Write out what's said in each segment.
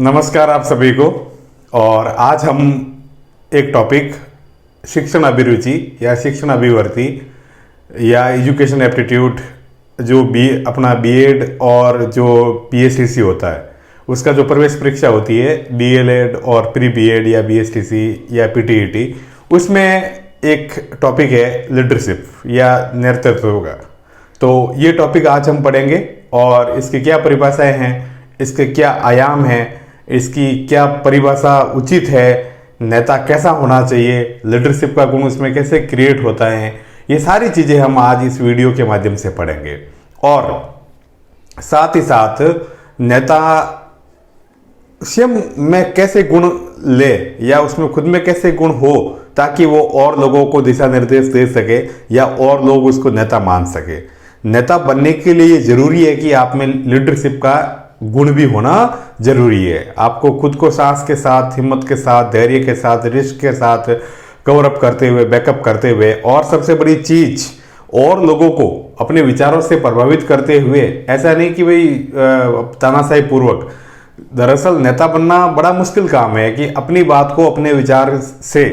नमस्कार आप सभी को। और आज हम एक टॉपिक शिक्षण अभिरुचि या शिक्षण अभिवर्ती या एजुकेशन एप्टीट्यूड जो अपना बीएड और जो पीएसटीसी होता है उसका जो प्रवेश परीक्षा होती है डीएलएड और प्री बीएड या बीएसटीसी या पीटीईटी, उसमें एक टॉपिक है लीडरशिप या नेतृत्व का। तो ये टॉपिक आज हम पढ़ेंगे और इसकी क्या परिभाषाएं हैं, इसके क्या आयाम हैं, इसकी क्या परिभाषा उचित है, नेता कैसा होना चाहिए, लीडरशिप का गुण उसमें कैसे क्रिएट होता है, ये सारी चीज़ें हम आज इस वीडियो के माध्यम से पढ़ेंगे। और साथ ही साथ नेता स्वयं में कैसे गुण ले या उसमें खुद में कैसे गुण हो ताकि वो और लोगों को दिशा निर्देश दे सके या और लोग उसको नेता मान सके। नेता बनने के लिए ये जरूरी है कि आप में लीडरशिप का गुण भी होना जरूरी है। आपको खुद को साहस के साथ, हिम्मत के साथ, धैर्य के साथ, रिस्क के साथ कवर अप करते हुए, बैकअप करते हुए, और सबसे बड़ी चीज और लोगों को अपने विचारों से प्रभावित करते हुए, ऐसा नहीं कि भाई तानाशाही पूर्वक। दरअसल नेता बनना बड़ा मुश्किल काम है कि अपनी बात को अपने विचार से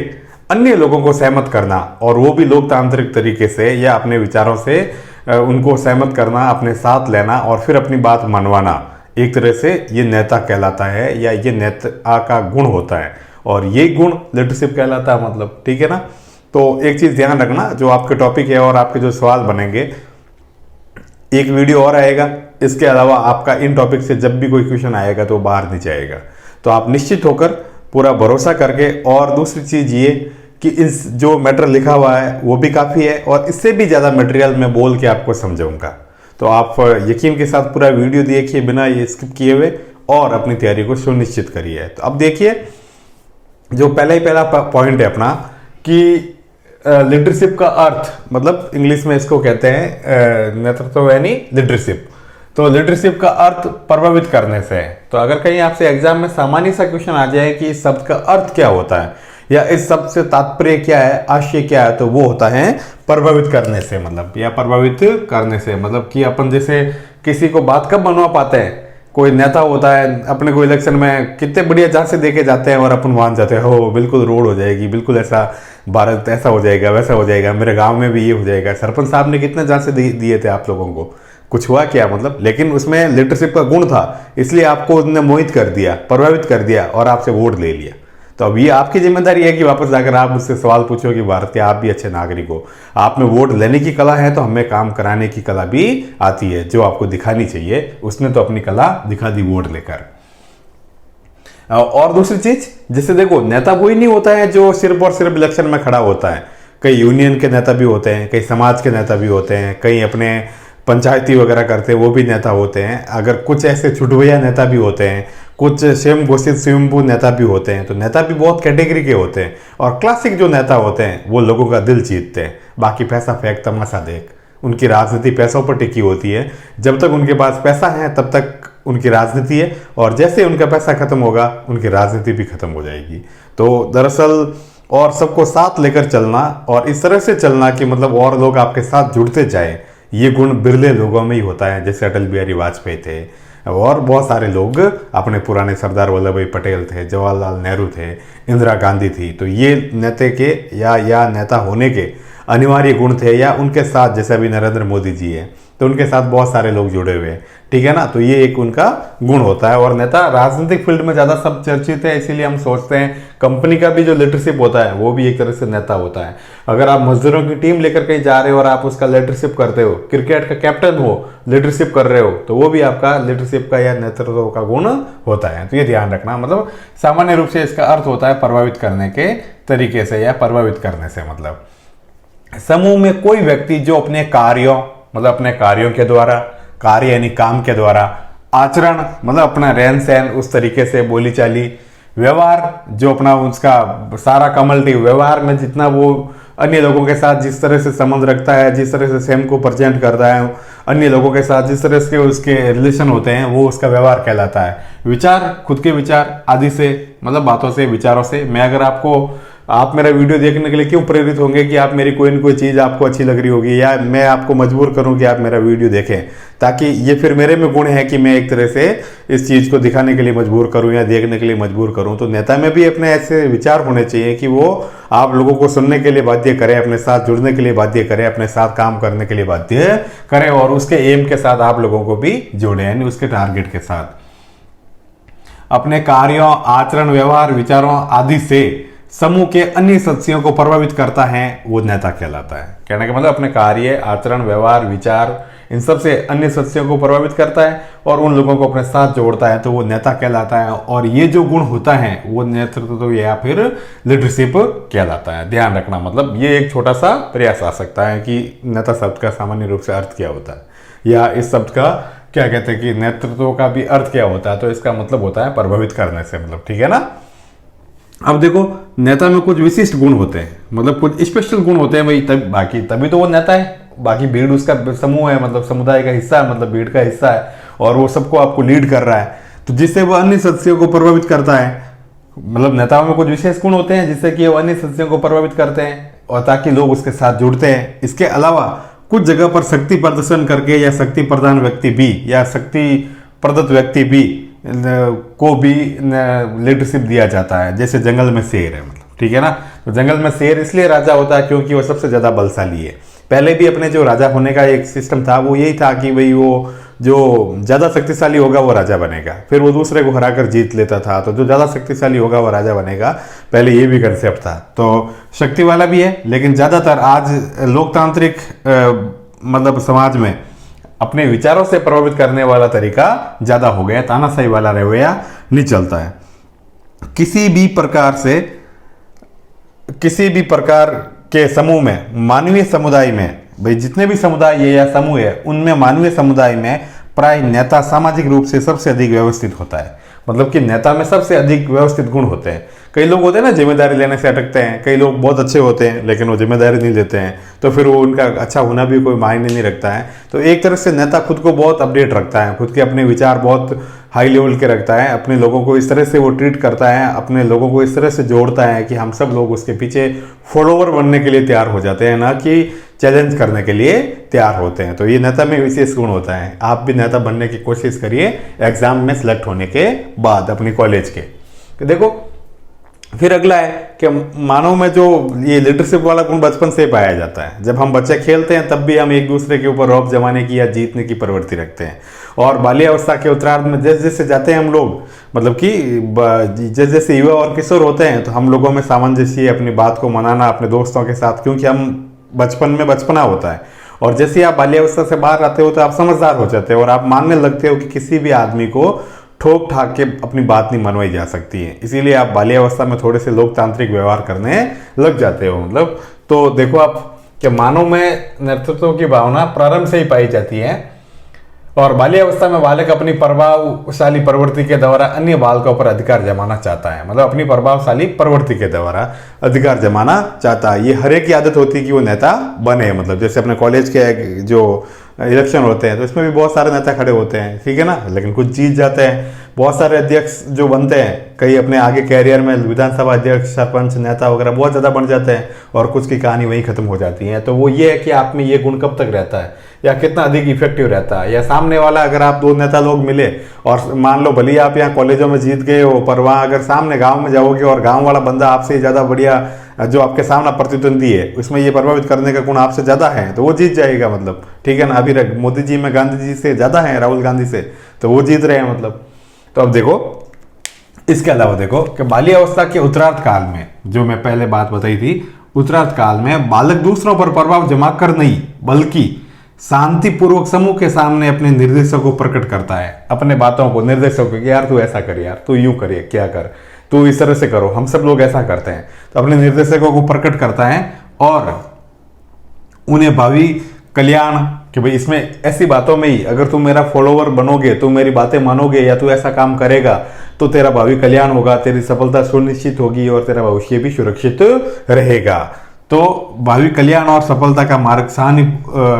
अन्य लोगों को सहमत करना, और वो भी लोकतांत्रिक तरीके से या अपने विचारों से उनको सहमत करना, अपने साथ लेना और फिर अपनी बात मनवाना। एक तरह से ये नेता कहलाता है या ये नेता का गुण होता है, और ये गुण लीडरशिप कहलाता है, मतलब ठीक है ना। तो एक चीज़ ध्यान रखना, जो आपके टॉपिक है और आपके जो सवाल बनेंगे, एक वीडियो और आएगा, इसके अलावा आपका इन टॉपिक से जब भी कोई क्वेश्चन आएगा तो बाहर नहीं जाएगा। तो आप निश्चित होकर पूरा भरोसा करके, और दूसरी चीज़ ये कि इस जो मैटर लिखा हुआ है वो भी काफ़ी है, और इससे भी ज़्यादा मटेरियल मैं बोल के आपको समझाऊंगा। तो आप यकीन के साथ पूरा वीडियो देखिए बिना ये स्किप किए हुए, और अपनी तैयारी को सुनिश्चित करिए। तो अब देखिए, जो पहला पॉइंट है अपना कि लीडरशिप का अर्थ, मतलब इंग्लिश में इसको कहते हैं नेतृत्व यानी लीडरशिप। तो लीडरशिप का अर्थ प्रभावित करने से है। तो अगर कहीं आपसे एग्जाम में सामान्य सा क्वेश्चन आ जाए कि इस शब्द का अर्थ क्या होता है या इस शब्द से तात्पर्य क्या है, आशय क्या है, तो वो होता है प्रभावित करने से, मतलब या प्रभावित करने से, मतलब कि अपन जैसे किसी को बात कब मनवा पाते हैं। कोई नेता होता है, अपने को इलेक्शन में कितने बढ़िया जहाँ से देके जाते हैं और अपन मान जाते हैं, हो बिल्कुल रोड हो जाएगी, बिल्कुल ऐसा भारत ऐसा हो जाएगा, वैसा हो जाएगा, मेरे गांव में भी ये हो जाएगा। सरपंच साहब ने कितने जहाँ से दिए थे आप लोगों को, कुछ हुआ क्या, मतलब। लेकिन उसमें लीडरशिप का गुण था, इसलिए आपको उसने मोहित कर दिया, प्रभावित कर दिया और आपसे वोट ले लिया। तो अब ये आपकी जिम्मेदारी है कि वापस जाकर आप मुझसे सवाल पूछो कि भारत के आप भी अच्छे नागरिक हो, आप में वोट लेने की कला है, तो हमें काम कराने की कला भी आती है जो आपको दिखानी चाहिए। उसने तो अपनी कला दिखा दी वोट लेकर। और दूसरी चीज, जैसे देखो, नेता वही नहीं होता है जो सिर्फ और सिर्फ इलेक्शन में खड़ा होता है। कई यूनियन के नेता भी होते हैं, कई समाज के नेता भी होते हैं, कई अपने पंचायती वगैरह करते हैं, वो भी नेता होते हैं। अगर कुछ ऐसे छुटभैया नेता भी होते हैं, कुछ स्वयं घोषित स्वयंभू नेता भी होते हैं। तो नेता भी बहुत कैटेगरी के होते हैं, और क्लासिक जो नेता होते हैं वो लोगों का दिल जीतते हैं। बाकी पैसा फेंक, तमाशा देख, उनकी राजनीति पैसों पर टिकी होती है। जब तक उनके पास पैसा है तब तक उनकी राजनीति है, और जैसे उनका पैसा खत्म होगा उनकी राजनीति भी खत्म हो जाएगी। तो दरअसल और सबको साथ लेकर चलना और इस तरह से चलना कि मतलब और लोग आपके साथ जुड़ते जाए, ये गुण बिरले लोगों में ही होता है। जैसे अटल बिहारी वाजपेयी थे, और बहुत सारे लोग अपने पुराने, सरदार वल्लभ भाई पटेल थे, जवाहरलाल नेहरू थे, इंदिरा गांधी थी। तो ये नेता के या नेता होने के अनिवार्य गुण थे, या उनके साथ जैसे अभी नरेंद्र मोदी जी हैं तो उनके साथ बहुत सारे लोग जुड़े हुए हैं, ठीक है ना। तो ये एक उनका गुण होता है। और नेता राजनीतिक फील्ड में ज़्यादा सब चर्चित है, इसीलिए हम सोचते हैं कंपनी का भी जो लीडरशिप होता है वो भी एक तरह से नेता होता है। अगर आप मजदूरों की टीम लेकर कहीं जा रहे हो और आप उसका लीडरशिप करते हो, क्रिकेट का कैप्टन हो, लीडरशिप कर रहे हो, तो वो भी आपका लीडरशिप का या नेतृत्व का गुण होता है। तो ये ध्यान रखना, मतलब सामान्य रूप से इसका अर्थ होता है प्रभावित करने के तरीके से या प्रभावित करने से। मतलब समूह में कोई व्यक्ति जो अपने कार्यों, मतलब अपने कार्यों के द्वारा, कार्य यानी काम के द्वारा, आचरण मतलब अपना रहन सहन, उस तरीके से बोली चाली, व्यवहार जो अपना उसका सारा कमल्टिव व्यवहार में जितना वो अन्य लोगों के साथ जिस तरह से संबंध रखता है, जिस तरह से स्वयं को प्रेजेंट करता है, अन्य लोगों के साथ जिस तरह से उसके रिलेशन होते हैं, वो उसका व्यवहार कहलाता है। विचार, खुद के विचार आदि से, मतलब बातों से, विचारों से। मैं अगर आपको आप मेरा वीडियो देखने के लिए क्यों प्रेरित होंगे कि आप मेरी कोई न कोई चीज़ आपको अच्छी लग रही होगी, या मैं आपको मजबूर करूं कि आप मेरा वीडियो देखें, ताकि ये फिर मेरे में गुण है कि मैं एक तरह से इस चीज़ को दिखाने के लिए मजबूर करूं या देखने के लिए मजबूर करूं। तो नेता में भी अपने ऐसे विचार होने चाहिए कि वो आप लोगों को सुनने के लिए बाध्य करें, अपने साथ जुड़ने के लिए बाध्य करें, अपने साथ काम करने के लिए बाध्य करें, और उसके एम के साथ आप लोगों को भी जोड़े, यानी उसके टारगेट के साथ। अपने कार्यों, आचरण, व्यवहार, विचारों आदि से समूह के अन्य सदस्यों को प्रभावित करता है, वो नेता कहलाता है। कहने का मतलब अपने कार्य, आचरण, व्यवहार, विचार, इन सब से अन्य सदस्यों को प्रभावित करता है और उन लोगों को अपने साथ जोड़ता है, तो वो नेता कहलाता है। और ये जो गुण होता है वो नेतृत्व या फिर लीडरशिप कहलाता है। ध्यान रखना, मतलब ये एक छोटा सा प्रयास आ सकता है कि नेता शब्द का सामान्य रूप से अर्थ क्या होता है, या इस शब्द का क्या कहते हैं कि नेतृत्व का भी अर्थ क्या होता है। तो इसका मतलब होता है प्रभावित करने से, मतलब ठीक है ना। अब देखो, नेता में कुछ विशिष्ट गुण होते हैं, मतलब कुछ स्पेशल गुण होते हैं भाई, तभी तो वो नेता है। बाकी भीड़ उसका समूह है, मतलब समुदाय का हिस्सा है, मतलब भीड़ का हिस्सा है, और वो सबको आपको लीड कर रहा है, तो जिससे वो अन्य सदस्यों को प्रभावित करता है। मतलब नेताओं में कुछ विशेष गुण होते हैं जिससे कि वो अन्य सदस्यों को प्रभावित करते हैं, और ताकि लोग उसके साथ जुड़ते हैं। इसके अलावा कुछ जगह पर शक्ति प्रदर्शन करके, या शक्ति प्रधान व्यक्ति भी, या शक्ति प्रदत्त व्यक्ति भी को भी लीडरशिप दिया जाता है। जैसे जंगल में शेर है, मतलब ठीक है ना। तो जंगल में शेर इसलिए राजा होता है क्योंकि वो सबसे ज्यादा बलशाली है। पहले भी अपने जो राजा होने का एक सिस्टम था वो यही था कि भाई वो जो ज्यादा शक्तिशाली होगा वो राजा बनेगा, फिर वो दूसरे को हराकर जीत लेता था। तो जो ज्यादा शक्तिशाली होगा वो राजा बनेगा, पहले ये भी कंसेप्ट था। तो शक्ति वाला भी है, लेकिन ज्यादातर आज लोकतांत्रिक मतलब समाज में अपने विचारों से प्रभावित करने वाला तरीका ज्यादा हो गया, तानाशाही वाला रवैया नहीं चलता है। किसी भी प्रकार के समूह में, मानवीय समुदाय में, भाई जितने भी समुदाय है या समूह है, उनमें मानवीय समुदाय में प्राय नेता सामाजिक रूप से सबसे अधिक व्यवस्थित होता है। मतलब कि नेता में सबसे अधिक व्यवस्थित गुण होते हैं। कई लोग होते हैं ना जिम्मेदारी लेने से अटकते हैं, कई लोग बहुत अच्छे होते हैं लेकिन वो जिम्मेदारी नहीं लेते हैं, तो फिर वो उनका अच्छा होना भी कोई मायने नहीं रखता है। तो एक तरह से नेता खुद को बहुत अपडेट रखता है, खुद के अपने विचार बहुत हाई लेवल के रखता है, अपने लोगों को इस तरह से वो ट्रीट करता है, अपने लोगों को इस तरह से जोड़ता है कि हम सब लोग उसके पीछे फॉलोवर बनने के लिए तैयार हो जाते हैं, ना कि चैलेंज करने के लिए तैयार होते हैं। तो ये नेता में विशेष गुण होता है। आप भी नेता बनने की कोशिश करिए एग्जाम में सिलेक्ट होने के बाद अपनी कॉलेज के। तो देखो, फिर अगला है कि मानव में जो ये लीडरशिप वाला गुण बचपन से पाया जाता है। जब हम बच्चे खेलते हैं तब भी हम एक दूसरे के ऊपर रौब जमाने की या जीतने की प्रवृत्ति रखते हैं, और बाल्यावस्था के उत्तरार्ध में जैसे जैसे जाते हैं हम लोग, मतलब कि जैसे जैसे युवा और किशोर होते हैं, तो हम लोगों में सामंजस्य, अपनी बात को मनाना अपने दोस्तों के साथ, क्योंकि हम बचपन में बचपना होता है, और जैसे आप बाल्यावस्था से बाहर आते हो तो आप समझदार हो जाते हो और आप मानने लगते हो कि किसी भी आदमी को ठोक ठाक के अपनी बात नहीं मनवाई जा सकती है। इसीलिए आप बाल्यावस्था में थोड़े से लोकतांत्रिक व्यवहार करने लग जाते हो। मतलब तो देखो आप कि मानव में नेतृत्व की भावना प्रारंभ से ही पाई जाती है, और बाल्यावस्था में बालक अपनी प्रभावशाली प्रवृत्ति के द्वारा अन्य बालकों पर अधिकार जमाना चाहता है। मतलब अपनी प्रभावशाली प्रवृत्ति के द्वारा अधिकार जमाना चाहता है। ये हर एक की आदत होती है कि वो नेता बने। मतलब जैसे अपने कॉलेज के जो इलेक्शन होते हैं तो इसमें भी बहुत सारे नेता खड़े होते हैं, ठीक है ना, लेकिन कुछ जीत जाते हैं। बहुत सारे अध्यक्ष जो बनते हैं, कई अपने आगे कैरियर में विधानसभा अध्यक्ष, सरपंच, नेता वगैरह बहुत ज़्यादा बन जाते हैं, और कुछ की कहानी वहीं खत्म हो जाती है। तो वो ये है कि आप में ये गुण कब तक रहता है, या कितना अधिक इफेक्टिव रहता है, या सामने वाला अगर आप दो नेता लोग मिले और मान लो भले आप यहाँ कॉलेजों में जीत गए हो, पर वहाँ अगर सामने गाँव में जाओगे और गाँव वाला बंदा आपसे ज़्यादा बढ़िया, जो आपके सामने प्रतिद्वंदी है उसमें ये प्रभावित करने का गुण आपसे ज़्यादा है, तो वो जीत जाएगा। मतलब ठीक है ना, अभी मोदी जी में गांधी जी से ज़्यादा है, राहुल गांधी से, तो वो जीत रहे हैं। मतलब तो अब देखो, इसके अलावा देखो कि बाल्यावस्था के उत्तरार्ध काल में, जो मैं पहले बात बताई थी, उत्तरार्ध काल में बालक दूसरों पर प्रभाव जमा कर नहीं बल्कि शांतिपूर्वक समूह के सामने अपने निर्देशों को प्रकट करता है, अपने बातों को, निर्देशों को कि यार तू ऐसा कर, यार तू यूं कर, क्या कर, तू इस तरह से करो, हम सब लोग ऐसा करते हैं। तो अपने निर्देशकों को प्रकट करता है और उन्हें भावी कल्याण, कि भाई इसमें ऐसी बातों में ही अगर तुम मेरा फॉलोवर बनोगे, तुम मेरी बातें मानोगे या तू ऐसा काम करेगा तो तेरा भावी कल्याण होगा, तेरी सफलता सुनिश्चित होगी और तेरा भविष्य भी सुरक्षित रहेगा। तो भावी कल्याण और सफलता का मार्ग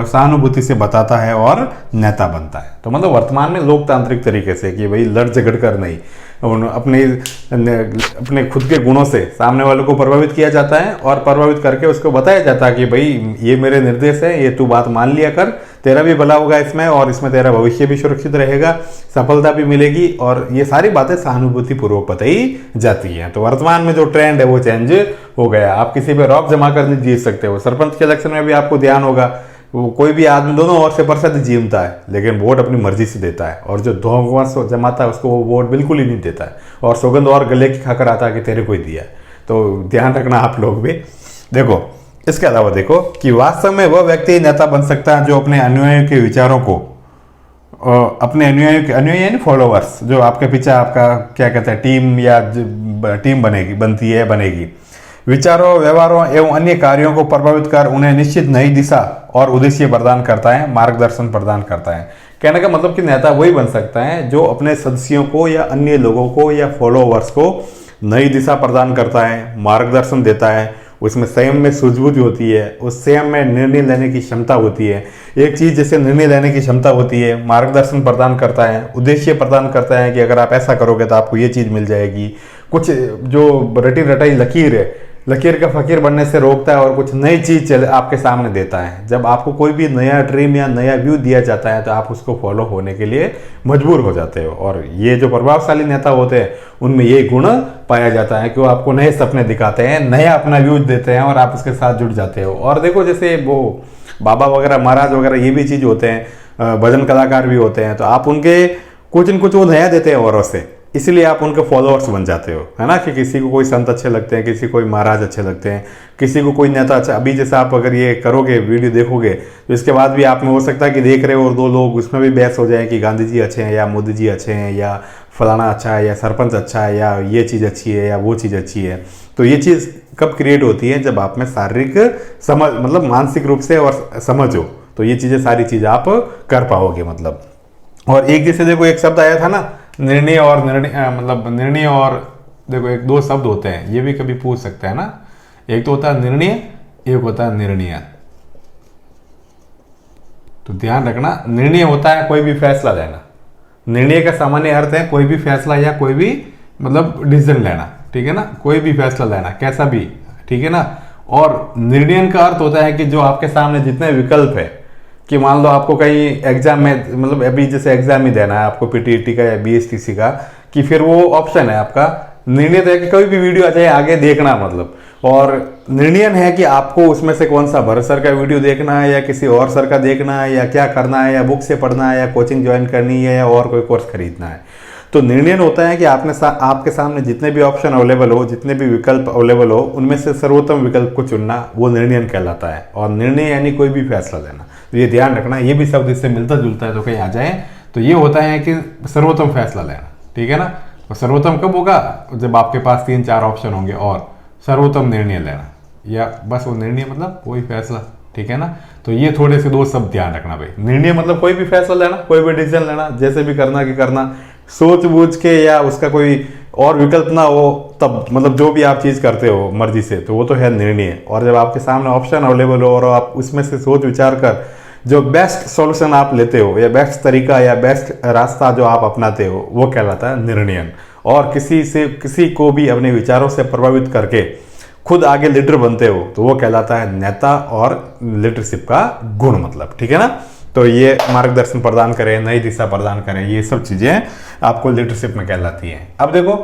सहानुभूति से बताता है और नेता बनता है। तो मतलब वर्तमान में लोकतांत्रिक तरीके से कि भाई लड़ झगड़ कर नहीं, अपने खुद के गुणों से सामने वालों को प्रभावित किया जाता है और प्रभावित करके उसको बताया जाता है कि भाई ये मेरे निर्देश है, ये तू बात मान लिया कर, तेरा भी भला होगा इसमें और इसमें तेरा भविष्य भी सुरक्षित रहेगा, सफलता भी मिलेगी। और ये सारी बातें सहानुभूति पूर्वक बताई जाती हैं। तो वर्तमान में जो ट्रेंड है वो चेंज हो गया। आप किसी पे रॉक जमा कर नहीं जीत सकते हो। सरपंच के इलेक्शन में भी आपको ध्यान होगा, वो कोई भी आदमी दोनों ओर से % जीतता है, लेकिन वोट अपनी मर्जी से देता है। और जो धोखा जमाता है उसको वो वोट बिल्कुल ही नहीं देता है और सौगंध और गले की खाकर आता है कि तेरे को ही दिया है। तो ध्यान रखना आप लोग भी। देखो इसके अलावा देखो कि वास्तव में वह व्यक्ति नेता बन सकता है जो अपने अनुयायियों के विचारों को, अपने अनुयायी यानी फॉलोअर्स, जो आपके पीछे आपका क्या कहते हैं टीम या टीम बनेगी, विचारों, व्यवहारों एवं अन्य कार्यों को प्रभावित कर उन्हें निश्चित नई दिशा और उद्देश्य प्रदान करता है, मार्गदर्शन प्रदान करता है। कहने का मतलब कि नेता वही बन सकता है जो अपने सदस्यों को या अन्य लोगों को या फॉलोअर्स को नई दिशा प्रदान करता है, मार्गदर्शन देता है, उसमें संयम में सूझबूझ होती है, उस संयम में निर्णय लेने की क्षमता होती है। एक चीज जैसे निर्णय लेने की क्षमता होती है, मार्गदर्शन प्रदान करता है, उद्देश्य प्रदान करता है कि अगर आप ऐसा करोगे तो आपको ये चीज मिल जाएगी। कुछ जो रटी रटाई लकीर है, लकीर का फकीर बनने से रोकता है और कुछ नई चीज आपके सामने देता है। जब आपको कोई भी नया ड्रीम या नया व्यू दिया जाता है तो आप उसको फॉलो होने के लिए मजबूर हो जाते हो। और ये जो प्रभावशाली नेता होते हैं उनमें ये गुण पाया जाता है कि वो आपको नए सपने दिखाते हैं, नया अपना व्यू देते हैं और आप उसके साथ जुड़ जाते हो। और देखो जैसे वो बाबा वगैरह, महाराज वगैरह, ये भी चीज होते हैं, भजन कलाकार भी होते हैं, तो आप उनके कुछ न कुछ वो नया देते हैं औरों से, इसलिए आप उनके फॉलोअर्स बन जाते हो, है ना। कि किसी को कोई संत अच्छे लगते हैं, किसी को कोई महाराज अच्छे लगते हैं, किसी को कोई नेता अच्छा। अभी जैसे आप अगर ये करोगे, वीडियो देखोगे, तो इसके बाद भी आप में हो सकता है कि देख रहे हो और 2 लोग उसमें भी बहस हो जाए कि गांधी जी अच्छे हैं या मोदी जी अच्छे हैं या फलाना अच्छा है या सरपंच अच्छा है या ये चीज़ अच्छी है या वो चीज़ अच्छी है। तो ये चीज़ कब क्रिएट होती है? जब आप में शारीरिक समझ, मतलब मानसिक रूप से और समझ हो, तो ये चीज़ें, सारी चीज़ें आप कर पाओगे मतलब। और एक जैसे देखो एक शब्द आया था ना, निर्णय और देखो 1-2 शब्द होते हैं, ये भी कभी पूछ सकते हैं ना। एक तो होता है निर्णय, एक होता है निर्णय। तो ध्यान रखना, निर्णय होता है कोई भी फैसला लेना। निर्णय का सामान्य अर्थ है कोई भी फैसला या कोई भी मतलब डिसीजन लेना, ठीक है ना, कोई भी फैसला लेना कैसा भी, ठीक है ना। और निर्णय का अर्थ होता है कि जो आपके सामने जितने विकल्प है, कि मान लो आपको कहीं एग्जाम में, मतलब अभी जैसे एग्जाम ही देना है आपको पीटीईटी का या बीएसटीसी का, कि फिर वो ऑप्शन है आपका निर्णय है कि कोई भी वीडियो आ जाए आगे देखना मतलब। और निर्णय है कि आपको उसमें से कौन सा भरत सर का वीडियो देखना है या किसी और सर का देखना है या क्या करना है, या बुक से पढ़ना है या कोचिंग ज्वाइन करनी है या और कोई कोर्स खरीदना है। तो निर्णय होता है कि आपके सामने जितने भी ऑप्शन अवेलेबल हो, जितने भी विकल्प अवेलेबल हो, उनमें से सर्वोत्तम विकल्प को चुनना, वो निर्णय कहलाता है। और निर्णय यानी कोई भी फैसला लेना। तो ये ध्यान रखना, ये भी शब्द इससे मिलता जुलता है, तो कहीं आ जाए तो ये होता है कि सर्वोत्तम फैसला लेना, ठीक है ना। और सर्वोत्तम कब होगा? जब आपके पास 3-4 ऑप्शन होंगे। और सर्वोत्तम निर्णय लेना, या बस वो निर्णय मतलब कोई फैसला, ठीक है ना। तो ये थोड़े से 2 शब्द ध्यान रखना भाई। निर्णय मतलब कोई भी फैसला लेना, कोई भी डिसीजन लेना, जैसे भी करना कि करना, सोच बूझ के, या उसका कोई और विकल्प ना हो, तब मतलब जो भी आप चीज़ करते हो मर्जी से, तो वो तो है निर्णय। और जब आपके सामने ऑप्शन अवेलेबल हो और आप उसमें से सोच विचार कर जो बेस्ट सॉल्यूशन आप लेते हो, या बेस्ट तरीका या बेस्ट रास्ता जो आप अपनाते हो, वो कहलाता है निर्णय। और किसी को भी अपने विचारों से प्रभावित करके खुद आगे लीडर बनते हो, तो वो कहलाता है नेता और लीडरशिप का गुण मतलब, ठीक है ना। तो ये मार्गदर्शन प्रदान करें, नई दिशा प्रदान करें, ये सब चीजें आपको लीडरशिप में कहलाती हैं। अब देखो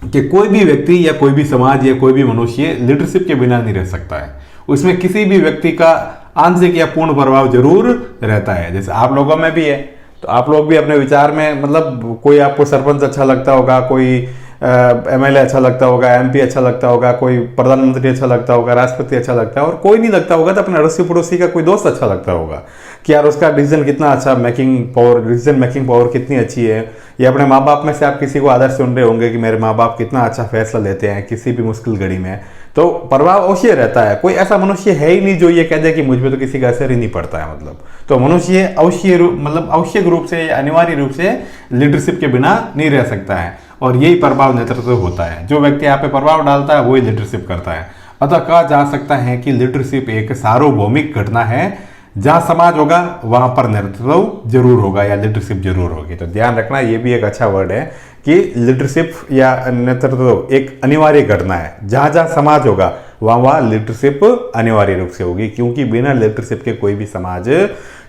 कि कोई भी व्यक्ति या कोई भी समाज या कोई भी मनुष्य लीडरशिप के बिना नहीं रह सकता है। उसमें किसी भी व्यक्ति का आंशिक या पूर्ण प्रभाव जरूर रहता है। जैसे आप लोगों में भी है, तो आप लोग भी अपने विचार में, मतलब कोई आपको सरपंच अच्छा लगता होगा, कोई एमएलए अच्छा लगता होगा, एमपी अच्छा लगता होगा, कोई प्रधानमंत्री अच्छा लगता होगा, राष्ट्रपति अच्छा लगता है, और कोई नहीं लगता होगा तो अपने अड़ोसी पड़ोसी का कोई दोस्त अच्छा लगता होगा कि यार उसका डिसीजन कितना अच्छा, डिसीजन मेकिंग पावर कितनी अच्छी है। या अपने माँ बाप में से आप किसी को आदर्श सुन रहे होंगे कि मेरे माँ बाप कितना अच्छा फैसला लेते हैं किसी भी मुश्किल घड़ी में, तो प्रभाव अवश्य रहता है। कोई ऐसा मनुष्य है ही नहीं जो ये कह दे कि मुझ पे तो किसी का असर ही नहीं पड़ता है मतलब। तो मनुष्य आवश्यक रूप से, अनिवार्य रूप से लीडरशिप के बिना नहीं रह सकता है। और यही प्रभाव नेतृत्व होता है। जो व्यक्ति आप पे प्रभाव डालता है वही लीडरशिप करता है। अतः कहा जा सकता है कि लीडरशिप एक सार्वभौमिक घटना है। जहां समाज होगा वहां पर नेतृत्व जरूर होगा या लीडरशिप जरूर होगी। तो ध्यान रखना, ये भी एक अच्छा वर्ड है कि लीडरशिप या नेतृत्व एक अनिवार्य घटना है। जहां जहां समाज होगा वहां वहां लीडरशिप अनिवार्य रूप से होगी, क्योंकि बिना लीडरशिप के कोई भी समाज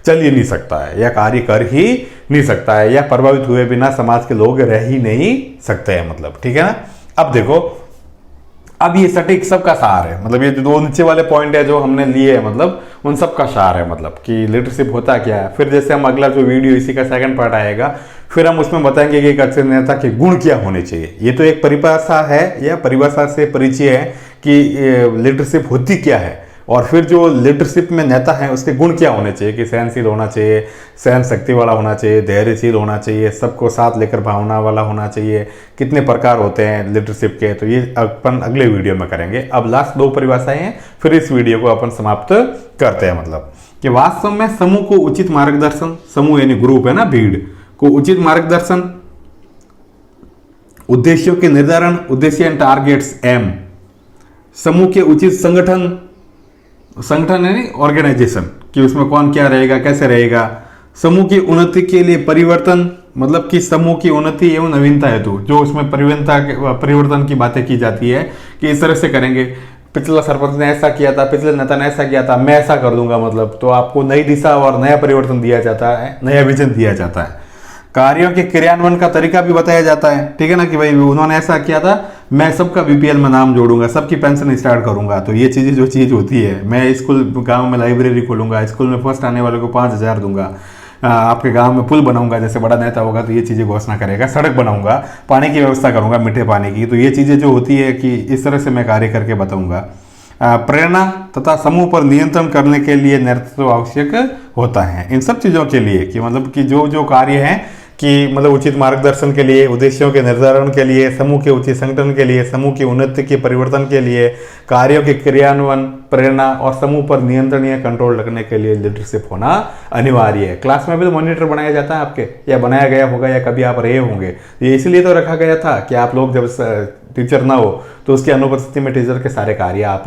चल ही नहीं सकता है या कार्य कर ही नहीं सकता है, या प्रभावित हुए बिना समाज के लोग रह ही नहीं सकते हैं, मतलब ठीक है ना। अब देखो, अब ये सटीक सबका सार है, मतलब ये जो दो नीचे वाले पॉइंट है जो हमने लिए हैं, मतलब उन सब का सार है, मतलब कि लीडरशिप होता क्या है। फिर जैसे हम अगला जो वीडियो इसी का सेकंड पार्ट आएगा, फिर हम उसमें बताएंगे कि एक अच्छे नेता के गुण क्या होने चाहिए। ये तो एक परिभाषा है या परिभाषा से परिचय है कि लीडरशिप होती क्या है, और फिर जो लीडरशिप में नेता है उसके गुण क्या होने चाहिए कि सहनशील होना चाहिए, सहन शक्ति वाला होना चाहिए, धैर्यशील होना चाहिए, सबको साथ लेकर भावना वाला होना चाहिए, कितने प्रकार होते हैं लीडरशिप के, तो ये अपन अगले वीडियो में करेंगे। अब लास्ट दो परिभाषाएं हैं, फिर इस वीडियो को अपन समाप्त करते हैं। मतलब कि वास्तव में समूह को उचित मार्गदर्शन, समूह यानी ग्रुप है ना, भीड़ को उचित मार्गदर्शन, उद्देश्यों के निर्धारण, उद्देश्य एंड टारगेट्स एम, समूह के उचित संगठन, संगठन यानी ऑर्गेनाइजेशन कि उसमें कौन क्या रहेगा, कैसे रहेगा, समूह की उन्नति के लिए परिवर्तन, मतलब कि समूह की उन्नति एवं नवीनता हेतु जो उसमें परिवर्तन की बातें की जाती है कि इस तरह से करेंगे, पिछला सरपंच ने ऐसा किया था, पिछले नेता ने ऐसा किया था, मैं ऐसा कर दूंगा, मतलब तो आपको नई दिशा और नया परिवर्तन दिया जाता है, नया विजन दिया जाता है। कार्यों के क्रियान्वयन का तरीका भी बताया जाता है, ठीक है ना, कि भाई उन्होंने ऐसा किया था, मैं सबका बीपीएल में नाम जोड़ूंगा, सबकी पेंशन स्टार्ट करूंगा, तो ये चीज़ें जो चीज़ होती है, मैं स्कूल गांव में लाइब्रेरी खोलूंगा, स्कूल में फर्स्ट आने वाले को 5,000 दूंगा, आपके गांव में पुल बनाऊंगा, जैसे बड़ा नेता होगा तो ये चीज़ें घोषणा करेगा, सड़क बनाऊंगा, पानी की व्यवस्था करूंगा, मीठे पानी की, तो ये चीज़ें जो होती है कि इस तरह से मैं कार्य करके बताऊंगा। प्रेरणा तथा समूह पर नियंत्रण करने के लिए नेतृत्व आवश्यक होता है। इन सब चीज़ों के लिए कि मतलब कि जो जो कार्य हैं कि मतलब उचित मार्गदर्शन के लिए, उद्देश्यों के निर्धारण के लिए, समूह के उचित संगठन के लिए, समूह की उन्नति के परिवर्तन के लिए, कार्यों के क्रियान्वयन, प्रेरणा और समूह पर नियंत्रण या कंट्रोल रखने के लिए लीडरशिप होना अनिवार्य है। क्लास में भी तो मॉनिटर बनाया जाता है आपके, या बनाया गया होगा, या कभी आप रहे होंगे, ये इसलिए तो रखा गया था कि आप लोग जब टीचर ना हो तो उसकी अनुपस्थिति में टीचर के सारे कार्य आप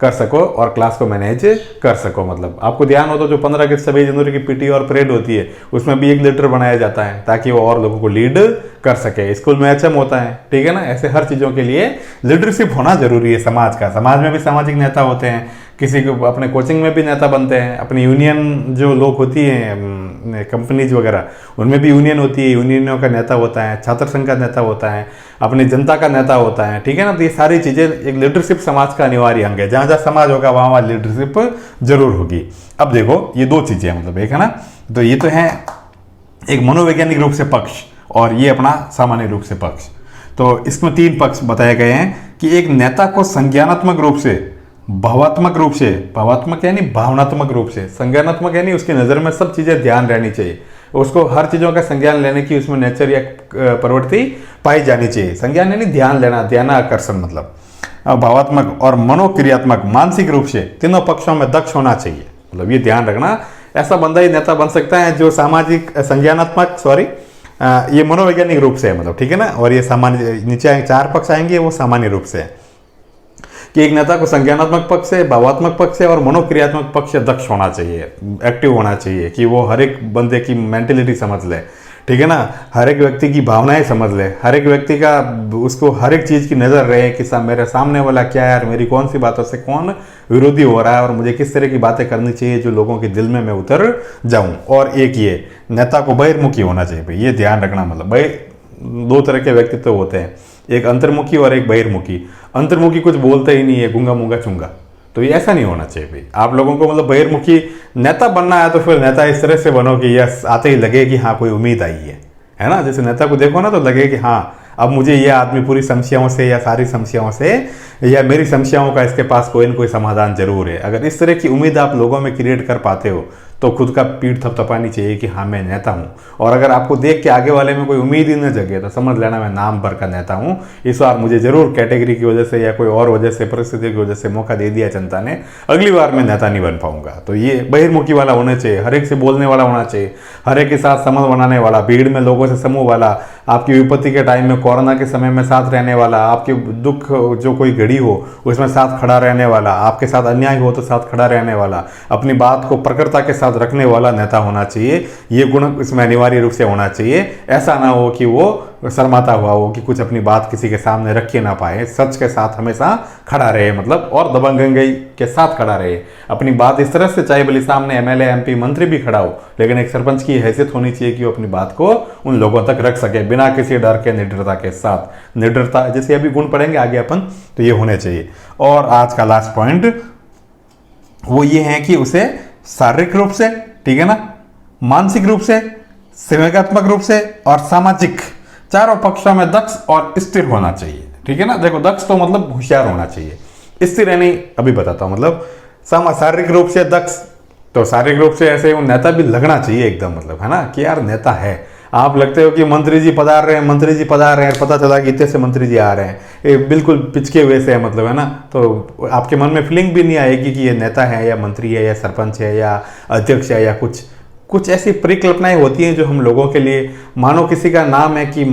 कर सको और क्लास को मैनेज कर सको। मतलब आपको ध्यान हो तो जो 15 अगस्त 26 जनवरी की पीटी और परेड होती है उसमें भी एक लीडर बनाया जाता है ताकि वो और लोगों को लीड कर सके। स्कूल में एचएम होता है, ठीक है ना, ऐसे हर चीज़ों के लिए लीडरशिप होना जरूरी है समाज का। समाज में भी सामाजिक नेता होते हैं, किसी को अपने कोचिंग में भी नेता बनते हैं, अपनी यूनियन जो लोग होती हैं कंपनीज वगैरह उनमें भी यूनियन होती है, यूनियनों का नेता होता है, छात्र संघ का नेता होता है, अपनी जनता का नेता होता है, ठीक है ना। तो ये सारी चीज़ें एक लीडरशिप समाज का अनिवार्य अंग है। जहाँ जहाँ समाज होगा वहाँ वहाँ लीडरशिप जरूर होगी। अब देखो ये दो चीज़ें मतलब एक है ना, तो ये तो है एक मनोवैज्ञानिक रूप से पक्ष और ये अपना सामान्य रूप से पक्ष। तो इसमें 3 पक्ष बताए गए हैं कि एक नेता को संज्ञानात्मक रूप से, भावात्मक रूप से, भावात्मक यानी भावनात्मक रूप से, संज्ञानात्मक यानी उसकी नज़र में सब चीज़ें ध्यान रहनी चाहिए, उसको हर चीज़ों का संज्ञान लेने की उसमें नेचर या प्रवृत्ति पाई जानी चाहिए। संज्ञान यानी ध्यान लेना, ध्यानाकर्षण मतलब। भावात्मक और मनोक्रियात्मक मानसिक रूप से तीनों पक्षों में दक्ष होना चाहिए। मतलब ये ध्यान रखना, ऐसा बंदा ही नेता बन सकता है जो सामाजिक संज्ञानात्मक ये मनोवैज्ञानिक रूप से है, मतलब ठीक है ना। और ये सामान्य नीचे 4 पक्ष आएंगे वो सामान्य रूप से है कि एक नेता को संज्ञानात्मक पक्ष से, भावात्मक पक्ष से और मनोक्रियात्मक पक्ष से दक्ष होना चाहिए, एक्टिव होना चाहिए कि वो हर एक बंदे की मेंटेलिटी समझ ले, ठीक है ना, हर एक व्यक्ति की भावनाएं समझ ले, हर एक व्यक्ति का उसको हर एक चीज़ की नज़र रहे कि मेरे सामने वाला क्या है, मेरी कौन सी बातों से कौन विरोधी हो रहा है और मुझे किस तरह की बातें करनी चाहिए जो लोगों के दिल में मैं उतर जाऊं। और एक ये नेता को बहिर्मुखी होना चाहिए भाई, ये ध्यान रखना। मतलब 2 तरह के व्यक्तित्व होते हैं, एक अंतर्मुखी और एक बहिर्मुखी। अंतर्मुखी कुछ बोलते ही नहीं है, गूंगा मूंगा चुंगा, तो ये ऐसा नहीं होना चाहिए भाई। आप लोगों को मतलब बहिर्मुखी नेता बनना है तो फिर नेता इस तरह से बनो कि यस आते ही लगे कि हाँ कोई उम्मीद आई है ना। जैसे नेता को देखो ना तो लगे कि हाँ अब मुझे ये आदमी पूरी समस्याओं से या सारी समस्याओं से या मेरी समस्याओं का इसके पास कोई न कोई समाधान जरूर है। अगर इस तरह की उम्मीद आप लोगों में क्रिएट कर पाते हो तो खुद का पीठ थपथपानी चाहिए कि हाँ मैं नेता हूँ। और अगर आपको देख के आगे वाले में कोई उम्मीद ही न जगे तो समझ लेना मैं नाम भर का नेता हूँ। इस बार मुझे जरूर कैटेगरी की वजह से या कोई और वजह से, परिस्थिति की वजह से मौका दे दिया जनता ने, अगली बार मैं नेता नहीं बन पाऊंगा। तो ये बहिर्मुखी वाला होना चाहिए, हर एक से बोलने वाला होना चाहिए, हर एक के साथ संबंध बनाने वाला, भीड़ में लोगों से समूह वाला, आपकी विपत्ति के टाइम में, कोरोना के समय में साथ रहने वाला, आपके दुख जो कोई घड़ी हो उसमें साथ खड़ा रहने वाला, आपके साथ अन्याय हो तो साथ खड़ा रहने वाला, अपनी बात को प्रखरता के साथ साथ रखने वाला नेता होना चाहिए, ये गुण इसमें अनिवार्य रूप से होना चाहिए। ऐसा ना हो कि वो शर्माता हुआ हो, कि कुछ अपनी बात किसी के सामने रख के ना पाए, सच के साथ हमेशा खड़ा रहे, मतलब और दबंगई के साथ खड़ा रहे, अपनी बात इस तरह से, चाहे भले सामने एमएलए एमपी मंत्री भी खड़ा हो, लेकिन एक सरपंच की हैसियत होनी चाहिए कि वो अपनी बात को उन लोगों तक रख सके बिना किसी डर के, निडरता के साथ। निडरता जैसे अभी गुण पढ़ेंगे आगे अपन, तो ये होने चाहिए। और आज का लास्ट पॉइंट वो ये है कि उसे शारीरिक रूप से, ठीक है ना, मानसिक रूप से, संवेगात्मक रूप से और सामाजिक, चारों पक्षों में दक्ष और स्थिर होना चाहिए, ठीक है ना। देखो, दक्ष तो मतलब होशियार होना चाहिए, स्थिर यानी अभी बताता हूं, मतलब शारीरिक रूप से दक्ष, तो शारीरिक रूप से ऐसे नेता भी लगना चाहिए एकदम, मतलब है ना, कि यार नेता है। आप लगते हो कि मंत्री जी पधार रहे हैं, मंत्री जी पधार रहे हैं, पता चला कि इतने से मंत्री जी आ रहे हैं, ये बिल्कुल पिचके हुए से है, मतलब है ना, तो आपके मन में फीलिंग भी नहीं आएगी कि ये नेता है या मंत्री है या सरपंच है या अध्यक्ष है, या कुछ ऐसी परिकल्पनाएं होती हैं जो हम लोगों के लिए, मानो किसी का नाम है कि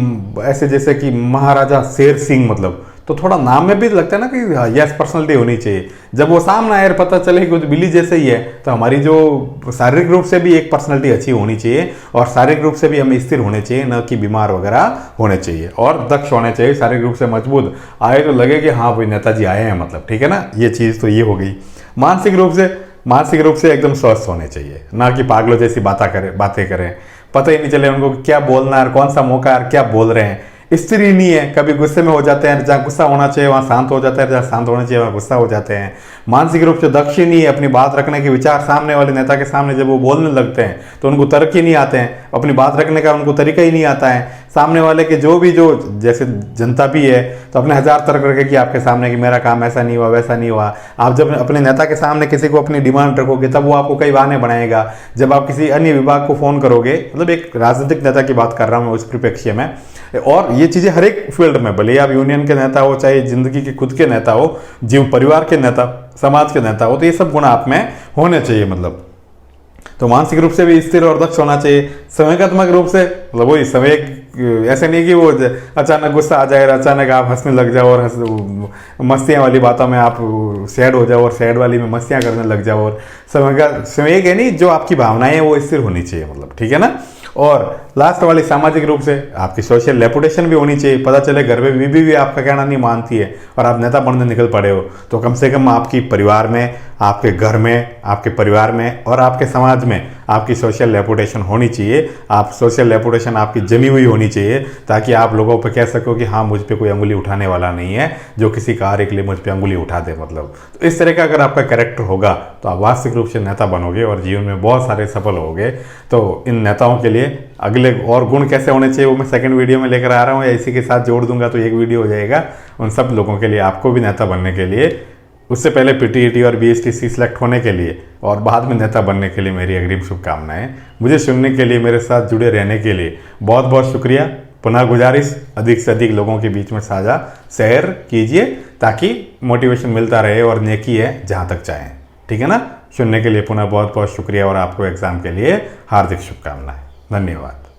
ऐसे जैसे कि महाराजा शेर सिंह, मतलब तो थोड़ा नाम में भी लगता है ना कि यस पर्सनैलिटी होनी चाहिए। जब वो सामने आए पता चले कि बिल्ली जैसे ही है, तो हमारी जो शारीरिक रूप से भी एक पर्सनैलिटी अच्छी होनी चाहिए और शारीरिक रूप से भी हम स्थिर होने चाहिए, न कि बीमार वगैरह होने चाहिए, और दक्ष होने चाहिए, शारीरिक रूप से मजबूत, आए तो लगे कि हाँ भाई नेताजी आए हैं, मतलब ठीक है ना। ये चीज़ तो ये हो गई। मानसिक रूप से एकदम स्वस्थ होने चाहिए, ना कि पागलों जैसी बातें करें, पता ही नहीं चले उनको क्या बोलना है, कौन सा मौका है, क्या बोल रहे हैं। स्थिर ही नहीं है, कभी गुस्से में हो जाते हैं, जहाँ गुस्सा होना चाहिए वहाँ शांत हो जाता है, जहाँ शांत होना चाहिए वहाँ गुस्सा हो जाते हैं। मानसिक रूप से दक्ष ही नहीं है, अपनी बात रखने के विचार सामने वाले नेता के सामने जब वो बोलने लगते हैं तो उनको तर्क ही नहीं आते हैं, अपनी बात रखने का उनको तरीका ही नहीं आता है। सामने वाले के जो जैसे जनता भी है तो अपने हजार तर्क रखेगी आपके सामने कि मेरा काम ऐसा नहीं हुआ, वैसा नहीं हुआ। आप जब अपने नेता के सामने किसी को अपनी डिमांड रखोगे तब वो आपको कई बहाने बनाएगा। जब आप किसी अन्य विभाग को फोन करोगे, मतलब एक राजनीतिक नेता की बात कर रहा हूँ मैं उस परिप्रेक्ष्य में, और ये चीजें हर एक फील्ड में, भले आप यूनियन के नेता हो, चाहे जिंदगी के खुद के नेता हो, जीव परिवार के नेता, समाज के नेता हो, तो ये सब गुण आप में होने चाहिए। मतलब तो मानसिक रूप से भी स्थिर और दक्ष होना चाहिए। संवेगात्मक रूप से, मतलब वही संवेग, ऐसे नहीं कि वो अचानक गुस्सा आ जाए, अचानक आप हंसने लग जाओ और मस्तियाँ वाली बातों में आप सैड हो जाओ और सैड वाली में मस्तियाँ करने लग जाओ। और संवेग है नहीं, जो आपकी भावनाएं हैं वो स्थिर होनी चाहिए, मतलब ठीक है ना। और लास्ट वाली सामाजिक रूप से आपकी सोशल रेपुटेशन भी होनी चाहिए। पता चले घर में बीबी भी आपका कहना नहीं मानती है और आप नेता बनने निकल पड़े हो, तो कम से कम आपकी परिवार में, आपके घर में, आपके परिवार में और आपके समाज में आपकी सोशल रेपुटेशन होनी चाहिए। आप सोशल रेपुटेशन आपकी जमी हुई होनी चाहिए, ताकि आप लोगों पर कह सको कि हाँ मुझ पे कोई अंगुली उठाने वाला नहीं है जो किसी कार्य के लिए मुझ पे अंगुली उठा दे। मतलब तो इस तरह का अगर आपका कैरेक्टर होगा तो आप वास्तविक रूप से नेता बनोगे और जीवन में बहुत सारे सफल होगे। तो इन नेताओं के लिए अगले और गुण कैसे होने चाहिए वो मैं सेकंड वीडियो में लेकर आ रहा हूँ, या इसी के साथ जोड़ दूंगा तो एक वीडियो हो जाएगा उन सब लोगों के लिए। आपको भी नेता बनने के लिए, उससे पहले पीटीईटी और बीएसटीसी सिलेक्ट होने के लिए और बाद में नेता बनने के लिए मेरी अग्रिम शुभकामनाएं। मुझे सुनने के लिए, मेरे साथ जुड़े रहने के लिए बहुत बहुत शुक्रिया। पुनः गुजारिश, अधिक से अधिक लोगों के बीच में साझा शेयर कीजिए ताकि मोटिवेशन मिलता रहे और नेकी है जहाँ तक चाहें, ठीक है ना। सुनने के लिए पुनः बहुत बहुत शुक्रिया और आपको एग्जाम के लिए हार्दिक शुभकामनाएं। धन्यवाद।